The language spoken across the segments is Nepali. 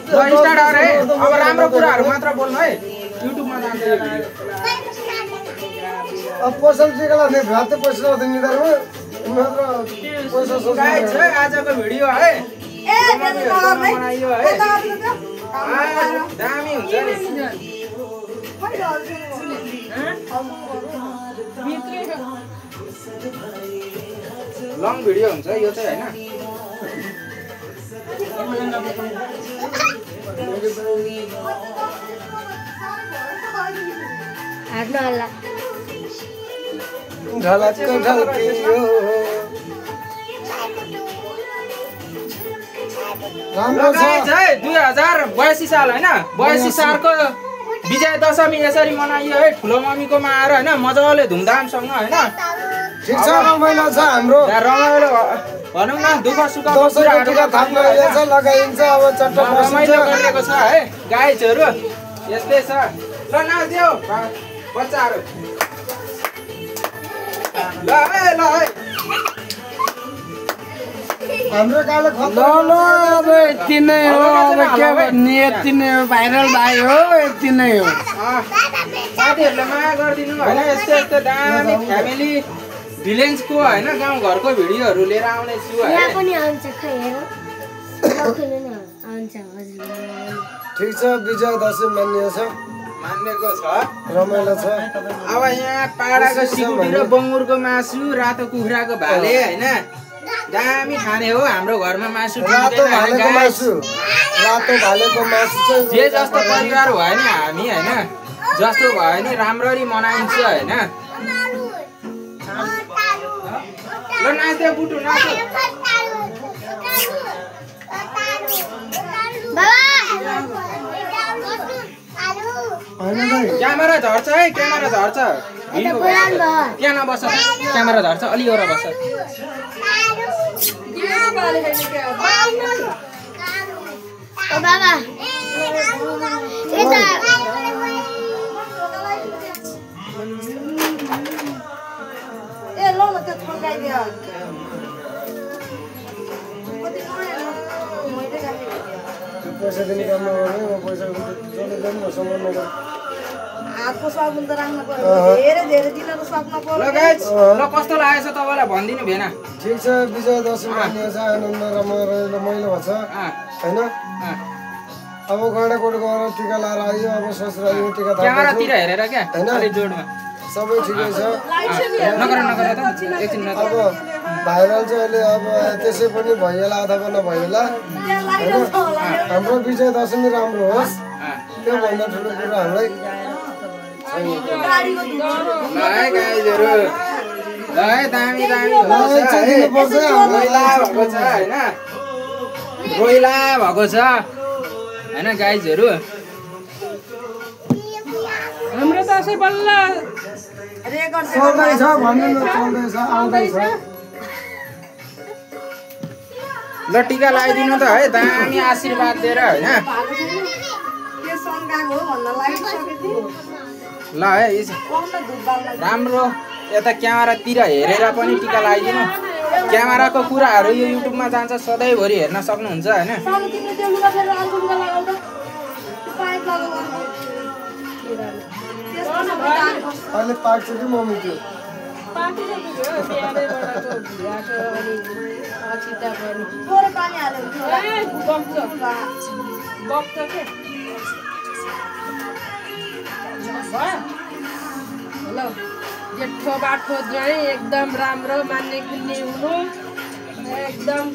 स्टार्ट अरे अब राम्रो कुराहरु मात्र बोल्नु है युट्युबमा जान्छ यो भिडियो अब पसल जिगला ने भात पैसा दिने दरमा मात्र पैसा गाइस है आजको भिडियो है बनाइयो है दामी हुन्छ नि लङ भिडियो हुन्छ यो चाहिँ हैन हाट्नु होला ढलक ढल्कियो राम्रो छ गाइस है 2082 साल हैन 82 सालको विजय दशमी यसरी मनाइयो है ठुलो मम्मीकोमा आएर हैन मजाले धुमधामसँग हैन ठीक छ रमाइलो छ हाम्रो रमाइलो भनौं न दुःख सुख दशैंको टिका थाप्न आइन्छ लगाइन्छ अब चट्ट रमाइलो गरिएको छ है गाइजहरु यस्तै छ ल नाच्देऊ बच्चाहरु ल है हाम्रो काले ल अब यति नै हो अब के भन्ने यति नै हो भाइरल भाइ हो यति नै हो साथीहरुले माया गरिदिनु हैन यस्तो दामी फ्यामिली भिलेजको हैन गाउँ घरको भिडियोहरु लिएर आउने छु है यहाँ पनि आउँछ खै हेर लखेले न आउँछ हजुर ठीक छ विजय दशमी मान्य छ मान्नेको छ रमाइलो छ अब यहाँ पाडाको सिकुटी र बङ्गुरको मासु रातो कुखुराको भाले हैन दामी खाने हो हाम्रो घरमा मासु रातो भालेको मासु चाहिँ जे जस्तो परिवार भयो नि हामी हैन जस्तो भयो नि राम्ररी मनाइन्छ हैन ल नाच्दै बुटु नाच्दै क्यामेरा झर्छ है क्यामेरा झर्छ त्यहाँ नबस क्यामेरा झर्छ अलि ओरा बस ओ बाबा यता ए ल न त्यो ठन्डाइदियो पैसा दिने काम नगर्ने म पैसा जसले पनि मसँग नगर हातको साबुन त राख्नु पर्यो धेरै धेरै दिन त सक्न पर्यो ल गाइस ल कस्तो लागेछ तपाईलाई भनिदिनु भएन ठीक छ विजय दशमी मान्य छ आनन्द रमाइलो भएको छ हैन अब गण्डाकोट गएर टिका लाएर आइयो अब ससुरालीमा टिका क्यामेरातिर हेरेर क्या अलि जोडमा सबै ठिकै छ नगर त एकछिन न अब भाइरल चाहिँ अहिले अब त्यसै पनि भइएला अथवा नभइएला हैन हाम्रो विजय दशमी राम्रो होस् त्यो भन्दा ठुलो कुरा हामीलाई ल है गाइजहरु ल है दामी रोइला भएको छ हैन गाइजहरु हाम्रो दशैं बल्ल चल्दैछ भन्नु न चल्दैछ आउँदैछ ल टिका लगाइदिनु त है दामी आशीर्वाद दिएर हैन ल है राम्रो यता क्यामेरातिर हेरेर पनि टिका लगाइदिनु क्यामेराको कुराहरु यो युट्युबमा जान्छ सधैँभरि हेर्न सक्नुहुन्छ हैन अहिले पाक्छ कि मम्मी त्यो जेठो बाठो ज्वाइँ एकदम राम्रो मान्ने गुन्ने हुनु एकदम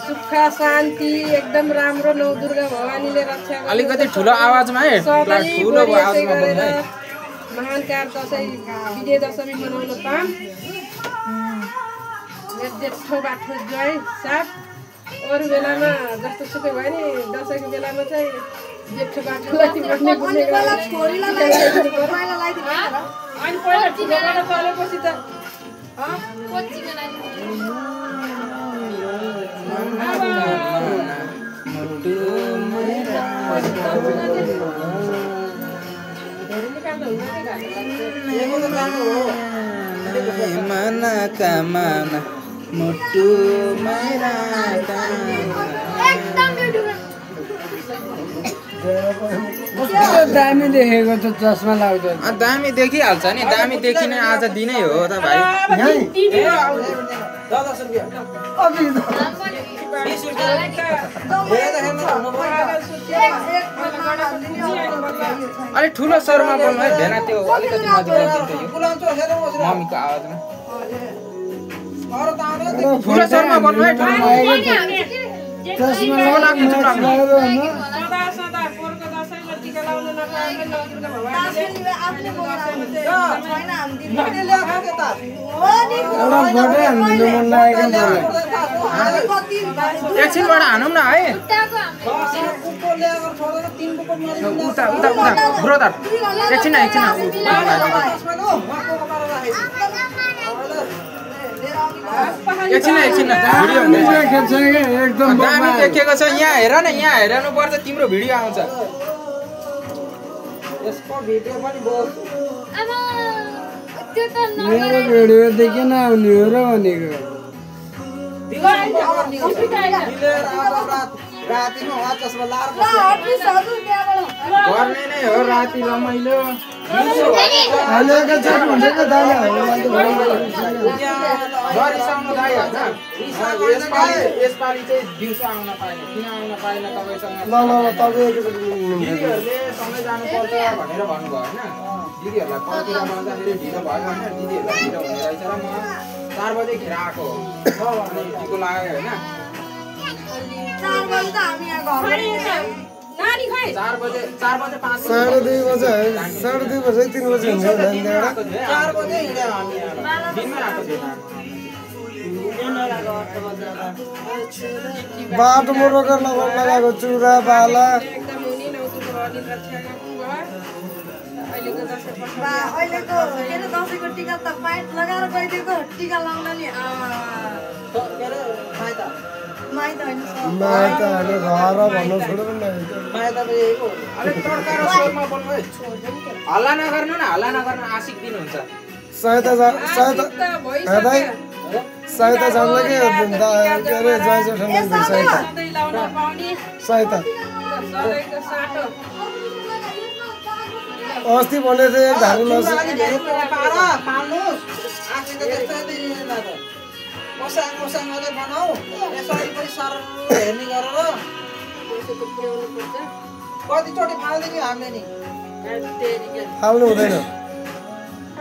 सुख शान्ति एकदम राम्रो नौ दुर्गा भवानीले रक्षा गर्नु अलिकति ठुलो आवाजमा है ठुलो आवाजमा बोल्नु है महानकार दशैं विजय दशमी मनाउन पाऊँ जेठो बाठो ज्वाइँ साथ अरू बेलामा जस्तो सुकै भयो नि दशैँको बेलामा चाहिँ जेठो बाठोलाई भन्ने गुन्ने अनि पहिला ठुलोबाट चलेपछि त mana kamana mutu merata दामी देखेको त चस्मा लाग्दो दामी देखिहाल्छ नि दामी देखिने आज दिनै हो त भाइ अलिक ठुलो स्वरमा बोल्नु है भेना त्यो अलिकति मम्मीको आवाजमा ठुलो स्वरमा बोल्नु है एकछिनबाट हानौँ न है उता उता उता ब्रदर एकछिन एकछिन एकदम दामी देखेको छ यहाँ हेर न यहाँ हेर्नु पर्छ तिम्रो भिडियो आउँछ मेरो भिडियो देखेन आउने हो र भनेको गर्ने नै हो राति रमाइलो यसपालि चाहिँ दिउँसो आउन पाएन किन आउन पाएन तपाईँसँग दिदीहरूले सँगै जानुपर्छ भनेर भन्नुभयो होइन दिदीहरूलाई पर्खिरमा जाँदाखेरि ढिलो भयो होइन दिदीहरूलाई ढिलो हुने रहेछ र म 4 बजेखेर आएको हो अनि ढिलो लाग्यो होइन 4 बजे त हामी यहाँ घरमा नानी खै 4 बजे 5 2:30 बजे 2:30 बजे 3 बजे हुन्छ 4 बजे हिँड्यो हामी दिनमै आएको थिएन बाटो रोकेर लगाएको चुरा बाला अहिलेको के अरे दसैँको टिका त पाइट लगाएर गइदिएको टिका लाउन नि माइत होइन माइत हामी घर भन्नु छोडेर हल्ला नगर्नु न हल्ला नगर्नु आशिक दिन हुन्छ सहायता जान्छ कि के अरे जय सहायता अस्ति भने थिएँ धारू फाल्नु हुँदैन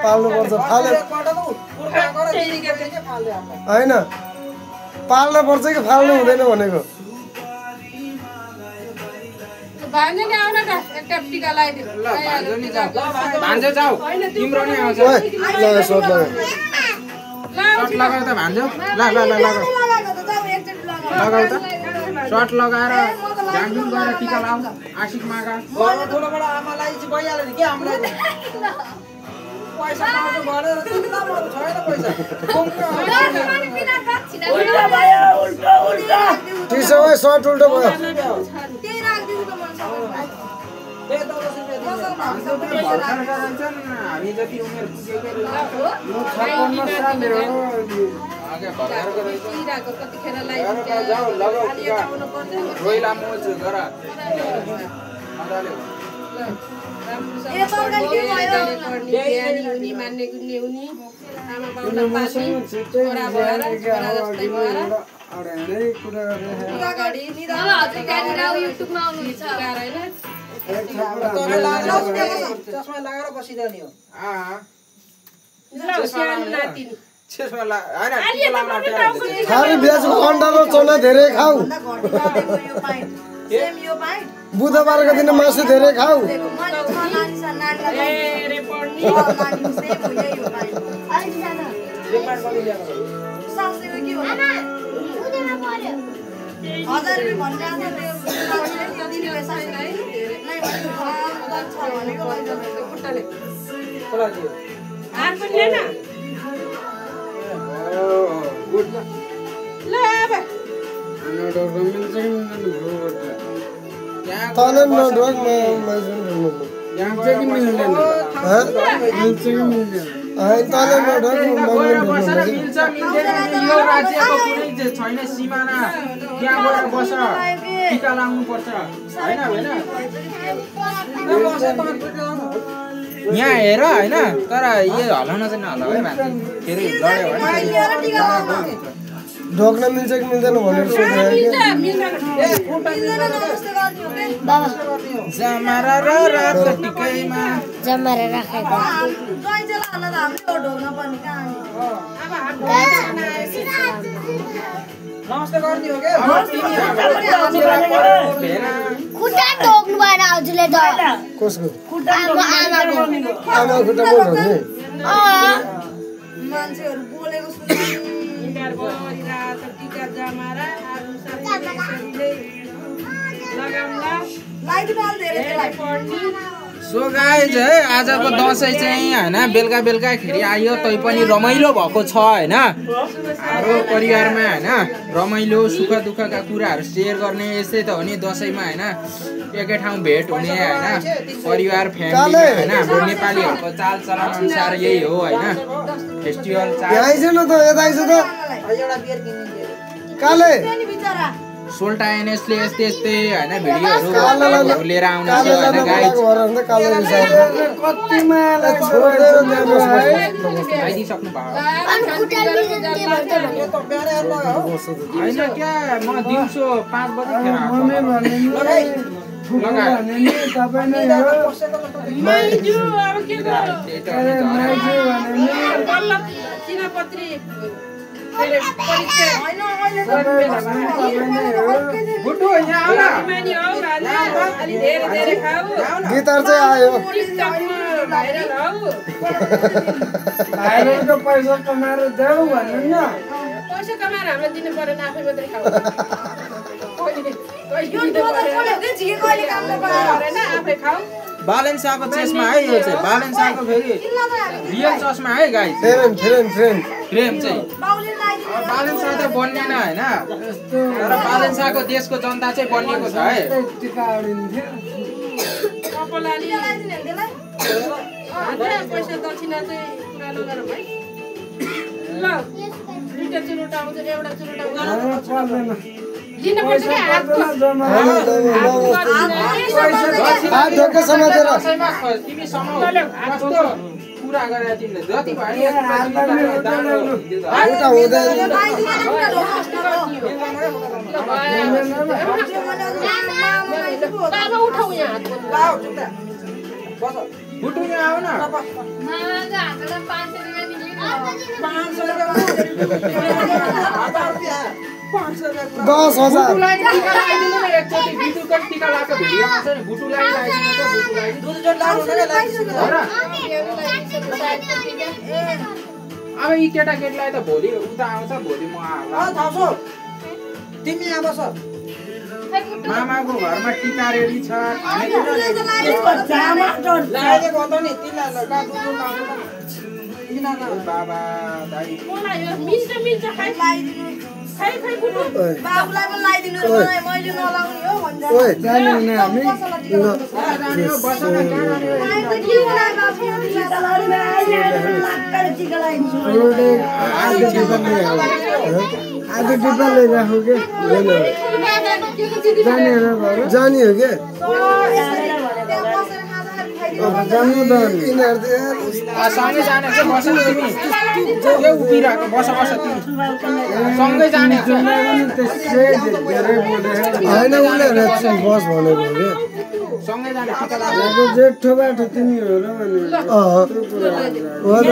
पाल्नु पर्छ होइन पाल्नु पर्छ कि फाल्नु हुँदैन भनेको भान्जो जाऊ तिम्रो नि आउँछ सर्ट लगाऊ त भान्जो लगाऊ त सर्ट लगाएर झाङझुङ गरेर टिका लाऊ आशिक मागा ठुलोबाट आमालाई चाहिँ भइहाल्यो नि के हामीलाई पैसा पाउँछ भनेर त्यसो भए सर्ट उल्टो भयो त्यही राखिदिनु त हामी जति उमेर पुगेको रोइला मोज गर चस्मा लगाएर बसिरहने हो खाली बेचको अन्डा र चना धेरै खाऊ बुधबारको दिन मासु धेरै खाऊ छैन सिमाना त्यहाँ गएर बस टिका लाउनु पर्छ हैन हैन यहाँ हेर हैन तर यो हल्लाउन चाहिँ नहल्लाउ है मान्छे फेरि लड्यो भने ढोक्न मिल्छ कि मिल्दैन भनेर सोधेको जमारा र रातो टिकैमा जमारा राखेको नमस्ते गरिदियो के खुट्टा टोक्नु भएन हजुरले त कसको आमाको आमा खुट्टा बोल्नु मान्छेहरू बोलेको सुनिरहेको टिका जमारा सो गाइज है आजको दसैँ चाहिँ हैन बेलुका बेलुकाखेरि आयो तैपनि रमाइलो भएको छ हैन हाम्रो परिवारमा हैन रमाइलो सुख दुःखका कुराहरू सेयर गर्ने यस्तै त हो नि दसैँमा हैन एकै ठाउँ भेट हुने हैन परिवार फ्यामिली हैन हाम्रो नेपालीहरूको चालचलन अनुसार यही हो हैन फेस्टिभल चाड आइज न त यता आइज त एउटा बियर किन्ने काले सोल्टा एनएसले यस्तै यस्तै हैन भिडियोहरू लिएर आउने छ हैन गाइज काले कतिमा आइदिसक्नु भयो अनि खुट्टाले के भन्छ भने हैन क्या म दिउँसो 5 बजेतिर मम्मी भन्ने नि तपाईँ नै हो माइजू अब के गर्नु माइजू भन्ने चिनापत्री परिचय हैन बुटु यहाँ आउ न मानी हो राजा अलि धेरै धेरै खाऊ गिटार चाहिँ आयो टिकटकमा भाइरल हौ भाइरलको पैसा कमाएर देऊ भन्नु न पैसा कमाएर हामीलाई दिनु पर्दैन आफै मात्रै खाऊ आफै खाऊ बालेन्साको चस्मा है यो चाहिँ बालेन्साको फेरि रियल चस्मा है गाइस फ्रेम चाहिँ बालेन्सा त बन्नेन हैन तर बालेन्साको देशको जनता चाहिँ बन्नेको छ है टिका अडिन्थ्यो कपालाली पैसा दक्षिणा चाहिँ पुरा नगरौँ है ल दुईटा चुरोट आउँछ एउटा चुरोट आउँछ पर्दैन लिनु पर्छ के हातको हात ढोका समातेर दसैँमा तिमी समाउ कस्तो कुरा गरे तिमीले जति भयो एउटा हुँदैन बाबा उठाउ यहाँ हातको बुटु यहाँ आउ न 10,000 बुटुलाई टिका लगाइदिनु न एकचोटि बिटुको टिका लगाएको भिडियो आउँछ नि बुटुलाई लगाइदिनु त बुटुलाई दुध जोड लाउनु न अब यी केटाकेटीलाई त भोलि उता आउँछ भोलि म थाहा तिमी यहाँ बस मामाको घरमा टिका रेडी छ खानेकुरा लागेको त नि तिमीलाई बाबा दाइ मिल्छ मिल्छ खाइ खाइ बुटु बाबुलाई पनि लगाइदिनु मलाई मैले नलाउने हो भन्छ ओइ जाने न हामी जाने हो बस न कहाँ जाने हो आज टिपा लिइराखौँ के जाने हो घर जाने हो के जानु त सँगै जाने चाहिँ बस न तिमी के उभिरहेको बस बस तिमी सँगै जाने त्यसै धेरै बोले होइन उनीहरूले चाहिँ बस भनेको हो कि सँगै जाने टिका अब जेठो बाटो तिमी हो र भने हो त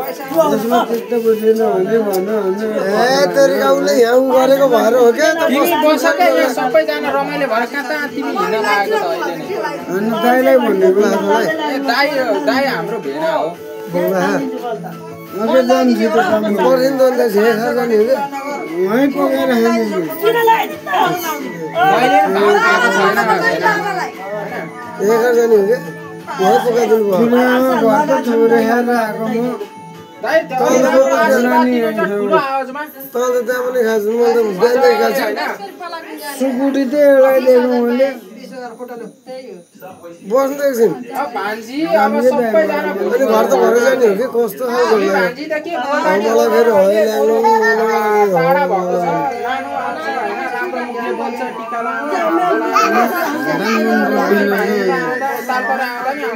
त्यसमा त्यस्तो बुझेन भने भन ए तरिका उसले यहाँ उ गरेको भएर हो क्या तिमी बस के यहाँ सबैजना रमाइलो भएर कता तिमी हिँड्न लागेको त अहिले नै अनि दाइलाई भनेको आफूलाई ए दाइ दाइ हाम्रो भेना हो अझै जान्छु त काम पर्दैन त अन्त झेर जाने हो क्या वहीँ पकाएर खाने मैले भात खाएको छैन भेना एघार जाने हो क्या यहाँ पकाइदिनु भयो किनेमा घर त छोडेर आएको म दाइ ठुलो आवाजमा त अन्त त्यहाँ पनि खान्छु म त बिहानै खान्छु सुकुटी त एउटा ल्याएको मैले बस्नु एकछिन भान्जी अब सबैजना अनि घर त भरै जाने हो कि कस्तो खालको भान्जी त के मलाई फेरि होइन टाढा भएको छ लानु आउँछ होइन राम्रो मुखले बोल्छ टिका लाउनु सालपर आउँदा नि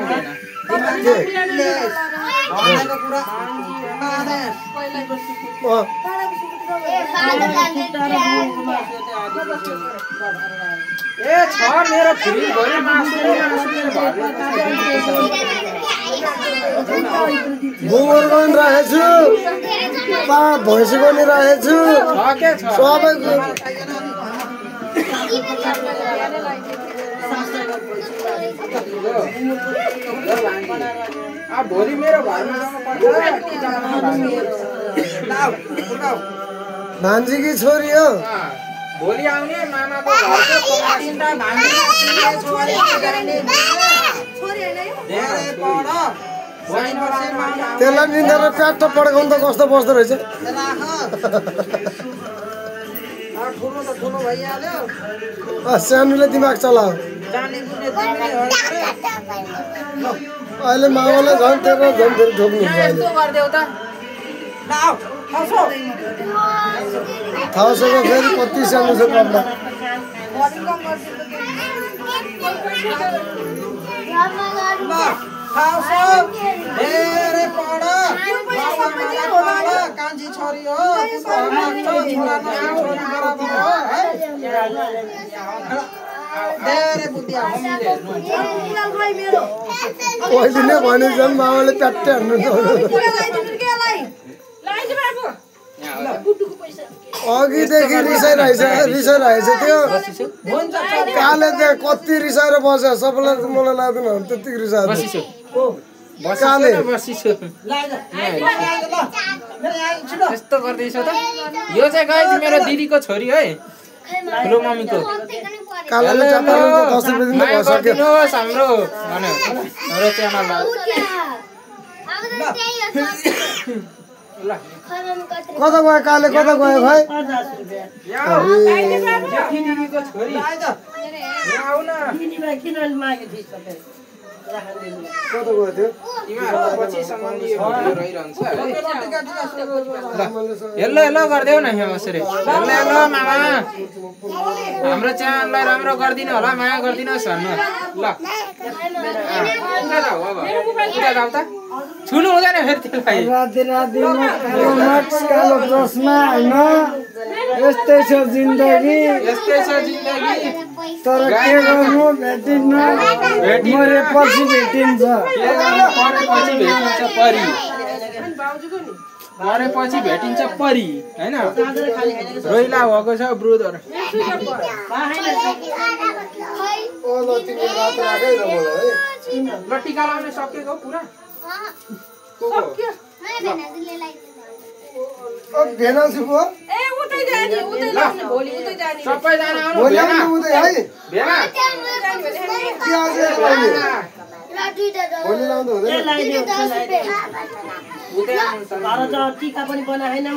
ए छ मेरो फ्रिज भयो गोबर पनि राखेको छु भैँसी पनि राखेको छु सबै भोलि मेरो घरमा भान्जीकी छोरी हो भोलि आउने मामाको घरको त्यसलाई निन्दा र प्याट पड्काउनु त कस्तो बस्दो रहेछ सानोले दिमाग चलाओ अहिले मामालाई झन् तेरो झन् फेरि ठोक्नु थाउसको फेरि कति सानो छ कपडा कान्छी छोरी हो पहिले नै भने झन् मामाले प्याट्टै हान्नु अघिदेखि रिसाइरहेछ त्यो काले त्यहाँ कति रिसाएर बस्यो सबैलाई मलाई लाग्दैन त्यतिको रिसाएको काले यस्तो गर्दैछ त यो चाहिँ गाइस मेरो दिदीको छोरी है ठुलो मम्मीको कालेले चापाले 10 रुपैयाँ दिनु भइसक्यो हाम्रो हाम्रो च्यानलमा कता गयो काले कता गयो खै दिदीको छोरी आउ न कता गयो त्यो पछि सम्बन्धी रहिरहन्छ हेलो हेलो गरिदेऊ न यहाँ बसेर हेलो हेलो मामा हाम्रो च्यानललाई राम्रो गरिदिनु होला माया गरिदिनुहोस् भन्नु ल जाऊ त छुनु हुँदैन फेरि त्यसलाई राति रातिमा कालो चस्मा होइन यस्तै छ जिन्दगी तर के गर्नु भेटिन्न मरेपछि भेटिन्छ मरेपछि भेटिन्छ परी होइन रोइला भएको छ ब्रुदर ल टिका लाउन सकेको पुरा भेनासी पो सबैजना आउनु भोलि आउनु उतै है भेना के आज भोलि लाउँदा हुँदैन टिका पनि बनाएन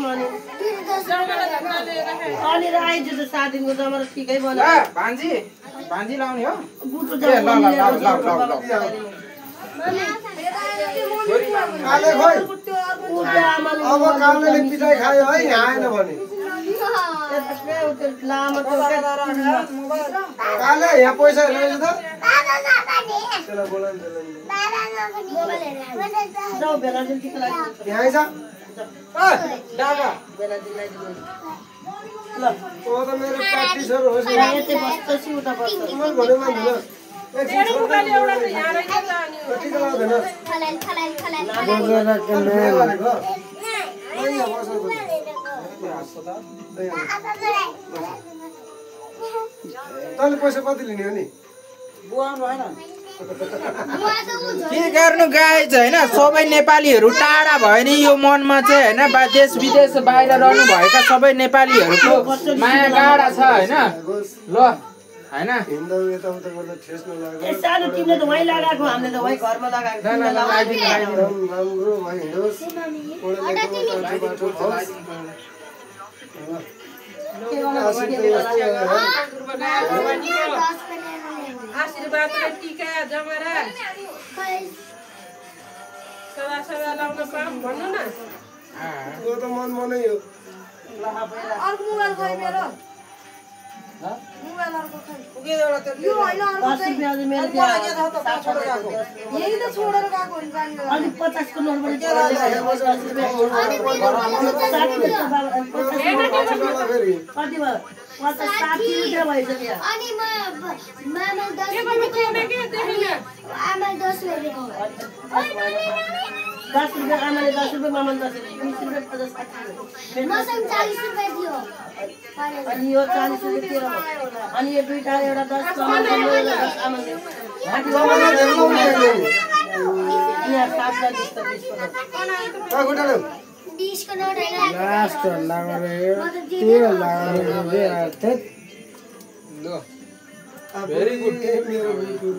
अनि आइज 7 दिनको जमारा ठिकै बना भान्जी लाउने हो काले खोइ अब कालेले पिटाइ खायो है आएन भने काले यहाँ पैसा रहेछ त यहाँ आइज त मेरो प्र्याक्टिसहरू होस् तैँले पैसा कति लिने हो नि के गर्नु गाइज होइन सबै नेपालीहरू टाढा भयो नि यो मनमा चाहिँ होइन देश विदेश बाहिर रहनु भएका सबै नेपालीहरूको माया गाडा छ होइन ल हैन हिँड्दा यताउता गर्दा ठेस नलाग्यो सानो तिमीले त वही लगाएको हामीले त वही घरमा लगाएको राम्रो भाइ हिँडोस् आशीर्वाद र टीका जमरा सदा सदा लाउन पाऊँ भन्नु न त्यो त मनै हो अर्को मोबाइल खै मेरो मोबाइल अर्को खै पुगे एउटा त्यो यो हैन अर्को 10 रुपैयाँ चाहिँ मेरो यही त छोडेर गएको हुन्छ नि अलि 50 को नोट पनि कति भयो 60 रुपैयाँ भइसक्यो अनि मामा 10 के गर्नु के देखेन आमा 10 रुपैयाँ 10 रुपैयाँ आमाले 10 रुपैयाँ मामाले 10 रुपैयाँ 20 रुपैयाँ 50 60 मसँग 40 रुपैयाँ दियो अनि यो 40 रुपैयाँ तेरो अनि यो दुईटा एउटा 10 मामाले 10 आमाले यहाँ 7 ला 20 त 20 खुट्टा ल्याऊ 20 को नोट हैन लास्ट लगायो 13 लगायो ल भेरी गुड मेरो बिल्कुल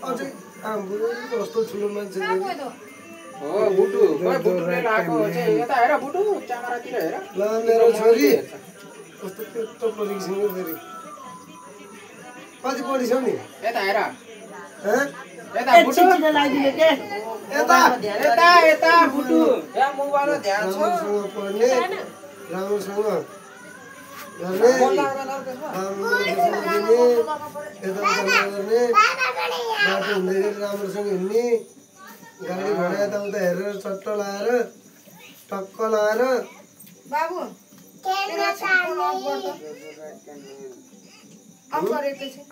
अझै हाम्रो कस्तो ठुलो मान्छे हो बुटु खै बुटुले लाएको चाहिँ यता हेर बुटु क्यामेरातिर हेर ल मेरो छोरी कस्तो पेटो परीक्षण फेरि कति पढिसौ नि यता हेर हैं यता बुटु एकछिन लागिदिनु के यता यता यता बुटु या मोबाइल ध्यान छ राम्रोसँग पढ्ने राम्रोसँग गर्ने बाटो हुँदै राम्रोसँग हिँड्ने गाडी घोडा यताउता हेरेर चट्ट लाएर टक्क लाएर बाबु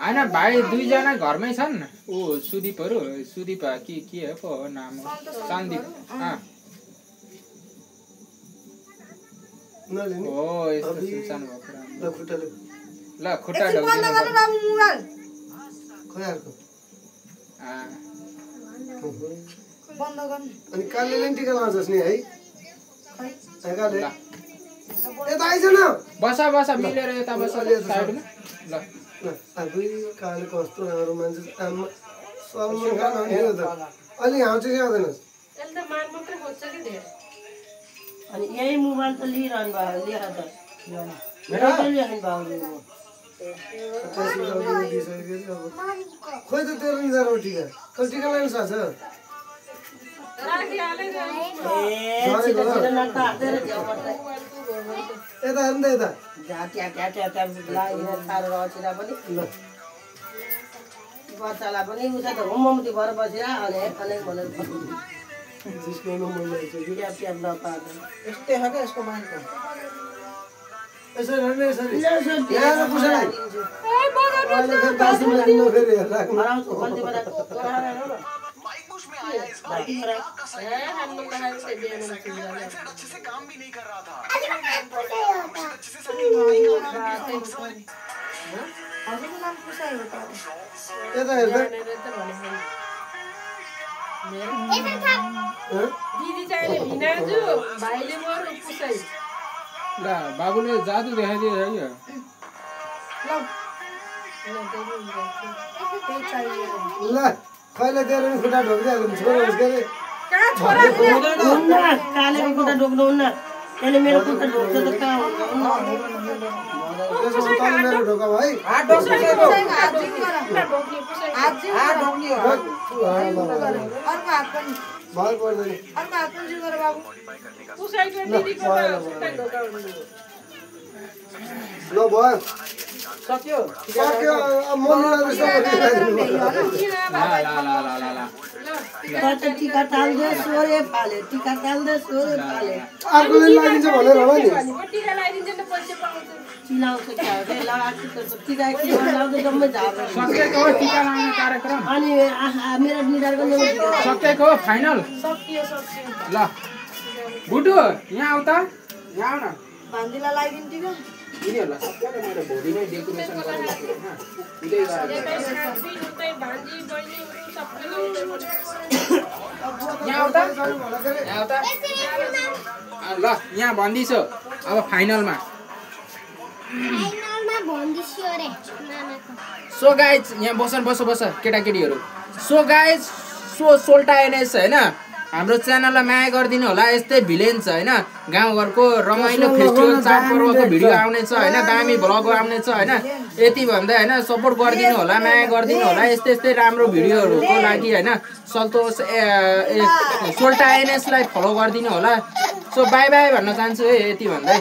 होइन भाइ दुईजना घरमै छन् ऊ सुदीपहरू सुदीप के पो हो नाम सन्दीप नलिने हो यस्तो सुनसान भएको ल खुट्टा ल्याऊ ल खुट्टा बन्द गर्नु बाबु मोबाइल खोइ अर्को बन्द गर्नु अनि काले नै टिका लाउँछस् नि है काले ल यता आइज न बस मिलेर यता बस साइडमा ल ल आफै काले कस्तो राम्रो मान्छे आमा सलमान खान हो नि यो त अलि हाँउ चाहिँ आउँदैनस् यसले त मान मात्रै खोज्छ कि धेरै अनि यही मोबाइल त लिइरहनु भयो लिएर त मेरो खोइ त तेरो नि जानु टिका कति टिका लानु सक्छ यता हेर्नु त यता ल बच्चालाई पनि उता त होमती भएर बसेर अनेक भनेर जिस्काउनु मन लागिसक्यो ट्याप ट्याप नपाएर यस्तै हो क्या यसको मान्छे यसरी हेर्नु यसरी यहाँ पुछाइ अहिले फेरि 10 मिनट दिनु फेरि राख्नु हराउँछु कति बेला हजुरको नाम पुसाइ हो त यता हेर्दा दिदी चाहिने भिनाजु भाइले मरु पुसाइ ल बाबुले जादु देखाइदियो है यो ल कहिले तेरो नि खुट्टा ढोक्दिहाल्नु छोरो उसको कहाँ छोरा हुन्न कालेको खुट्टा ढोक्नुहुन्न त्यसले मेरो खुट्टा ढोक्छ त कहाँ त्यसो भने तल मेरो ढोका है हात डोक्नेको हात ढोक्ने हो अर्को हात पनि भर पर्दैन अर्को हात पनि जिउ गर बाबु पुसाइको दिदीको त खुट्टा ढोकाउनु ल भयो सक्यो सक्यो अब मम्मीलाई जस्तो त टिका टाल्दै सोरे फाले टिका टाल्दै सोरे फाले अर्कोले लागिन्छ भनेर होला नि टिका लगाइदिन्छ नि पैसा पाउँछ चिलाउँछ क्या लगाएको टिका एकछिन लाउँदै जम्मै झार्छ सकेको हो टिका लाउने कार्यक्रम अनि मेरो निधारको सकेको हो फाइनल सक्यो ल बुटु यहाँ आउ त यहाँ आउ न भान्जीलाई लगाइदिनु टिका यिनीहरूलाई सबैलाई मैले भोलि नै डेकोरेसन गरेर उतै भान्जी बहिनीहरू सबैलाई यहाँ आउ त यहाँ आउ त ल यहाँ भन्दैछु अब फाइनलमा भन्दिस्यो रे मामाको सो गाइज यहाँ बस केटाकेटीहरू सो गाइज सो सोल्टा एनएस होइन हाम्रो च्यानललाई माया गरिदिनु होला। यस्तै भिलेज होइन गाउँघरको रमाइलो फेस्टिभल चाडपर्वको भिडियो आउनेछ होइन, दामी भ्लग आउनेछ होइन। यति भन्दै होइन सपोर्ट गरिदिनु होला, माया गरिदिनु होला यस्तै यस्तै राम्रो भिडियोहरूको लागि होइन। सल्तोष सोल्टा एनएसलाई फलो गरिदिनु होला। सो बाई बाई भन्न चाहन्छु है यति भन्दै।